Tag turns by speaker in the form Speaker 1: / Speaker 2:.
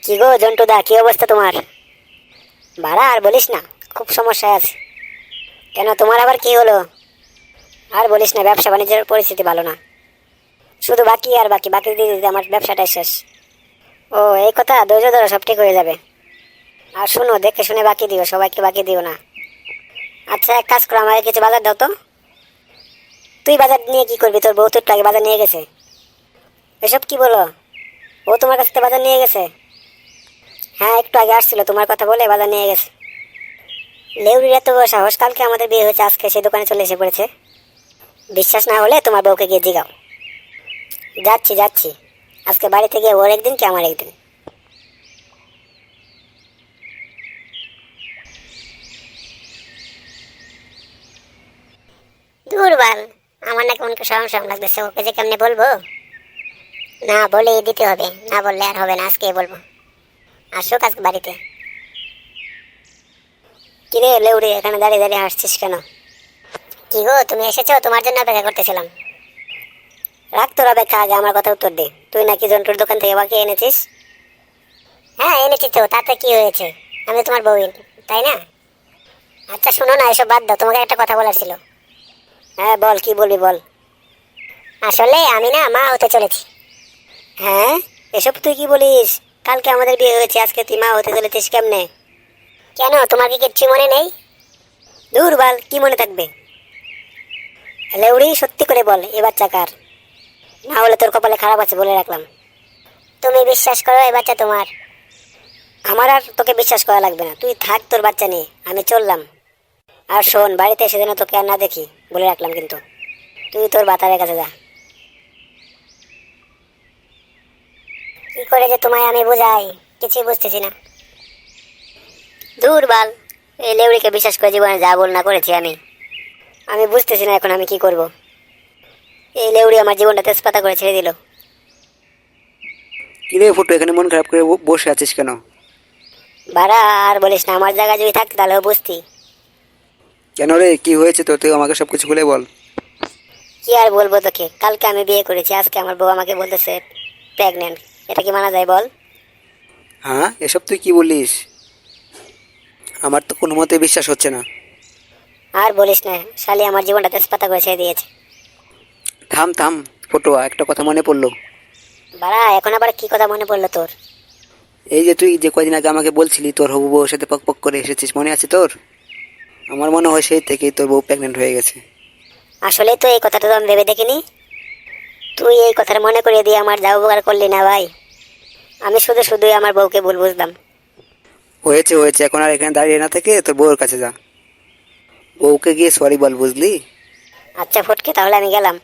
Speaker 1: কি গো জন্টুদা, কি অবস্থা তোমার? ভাড়া আর বলিস না, খুব সমস্যায় আছে। কেন, তোমার আবার কি হলো? আর বলিস না, ব্যবসা বাণিজ্যের পরিস্থিতি ভালো না। শুধু বাকি আর বাকি বাকি দিয়ে দিতে আমার ব্যবসাটাই শেষ। ও এই কথা, ধৈর্য ধরো, সব ঠিক হয়ে যাবে। আর শুনো, দেখে শুনে বাকি দিও, সবাইকে বাকি দিও না। আচ্ছা, এক কাজ করো, আমাকে কিছু বাজার দাও তো। তুই বাজার নিয়ে কি করবি? তোর বউ তো একটু আগে বাজার নিয়ে গেছে। এসব কি বলো? ও তোমার কাছ থেকে বাজার নিয়ে গেছে? হ্যাঁ, একটু আগে আসছিল, তোমার কথা বলে বাজার নিয়ে গেছে। লেউরির এত বড় সাহস! কালকে আমাদের বিয়ে হয়েছে, আজকে সেই দোকানে চলে এসে পড়েছে। বিশ্বাস না হলে তোমার বউকে গিয়ে জিগাও। যাচ্ছি যাচ্ছি, আজকে বাড়িতে গিয়ে ওর একদিন কি আমার একদিন। দুর্বল, আমার না কেমন শরম শরম লাগতেছে, ওকে যে কেমনে বলবো। না বলেই দিতে হবে, না বললে আর হবে না, আজকেই বলবো। আসুক আজকে বাড়িতে। কিরে লেউড়ি, এখানে দাঁড়িয়ে দাঁড়িয়ে হাসছিস কেন? কি গো, তুমি এসেছো? তোমার জন্য অপেক্ষা করতেছিলাম। রাখ তোর অপেক্ষা, আগে আমার কথা উত্তর দে। তুই নাকি জন্টুর দোকান থেকে বাকি এনেছিস? হ্যাঁ এনেছি তো, তাতে কি হয়েছে? আমি তো তোমার বউ, তাই না? আচ্ছা শোনো না, এসব বাদ দাও, তোমাকে একটা কথা বলার ছিল। হ্যাঁ বল, কি বলবি বল। আসলে আমি না মা হতে চলেছি। হ্যাঁ, এসব তুই কি বলিস? কালকে আমাদের বিয়ে হয়েছে, আজকে তুই মা হতে চলেছিস কেমনে? কেন, তোমার কি কিচ্ছু মনে নেই? দূর বাল, কি মনে থাকবে? লেউড়ি, সত্যি করে বল, এ বাচ্চা কার? না হলে তোর কপালে খারাপ আছে বলে রাখলাম। তুমি বিশ্বাস করো, এ বাচ্চা তোমার। আমার আর তোকে বিশ্বাস করা লাগবে না, তুই থাক তোর বাচ্চা নিয়ে, আমি চললাম। আর শোন, বাড়িতে এসে যেন তোকে আর না দেখি, বলে রাখলাম কিন্তু। তুই তোর বাতারের কাছে যা। কি করে যে তোমায় আমি বোঝাই, কিছুই বুঝতেছি না। দূর বাল, এই লেউড়িকে বিশ্বাস করে জীবনে যা বল না করেছি আমি। আমি বুঝতেছি না এখন আমি কি করব। এই লেউড়ি আমার জীবনটা তেজপাতা করে ছেড়ে দিল।
Speaker 2: কিরে ফুটো, এখানে মন খারাপ করে বসে আছিস কেন?
Speaker 1: ভাড়া আর বলিস না, আমার জায়গায় যদি থাকতে তাহলে বুঝতি।
Speaker 2: কেন রে, কি হয়েছে তো? তুই আমাকে সবকিছু খুলে বল।
Speaker 1: কি আর বলবো তোকে, কালকে আমি বিয়ে করেছি, আজকে আমার বউ আমাকে বলতেছে প্রেগনেন্ট। এটা কি মানা যায় বল?
Speaker 2: হ্যাঁ, এসব তুই কি বলিস? আমার তো কোনো মতে বিশ্বাস হচ্ছে না।
Speaker 1: আর বলিস না, শালি আমার জীবনটা তেজপাতা করে ছেড়ে দিয়েছে।
Speaker 2: থাম থাম ফুটো, একটা কথা মনে পড়লো।
Speaker 1: ভাড়া, এখন আবার কি কথা মনে পড়লো তোর?
Speaker 2: এই যে তুই যে কয়দিন আগে আমাকে বলছিলি তোর হবু বউর সাথে পক পক করে এসেছিস, মনে আছে তোর? আমার মনে হয় সেই থেকেই তোর বউ প্রেগনেন্ট হয়ে গেছে।
Speaker 1: আসলে তো এই কথাটা তো আমি ভেবে দেখিনি। তুই এই কথাটা মনে করিয়ে দিয়ে আমার যা উপকার করলি না ভাই। আমি শুধু শুধুই আমার বউকে ভুল বুঝলাম।
Speaker 2: হয়েছে হয়েছে, এখন আর এখানে দাঁড়িয়ে না থেকে তোর বউর কাছে যা। বউকে গিয়ে সরি বল, বুঝলি?
Speaker 1: আচ্ছা ফটকে, তাহলে আমি গেলাম।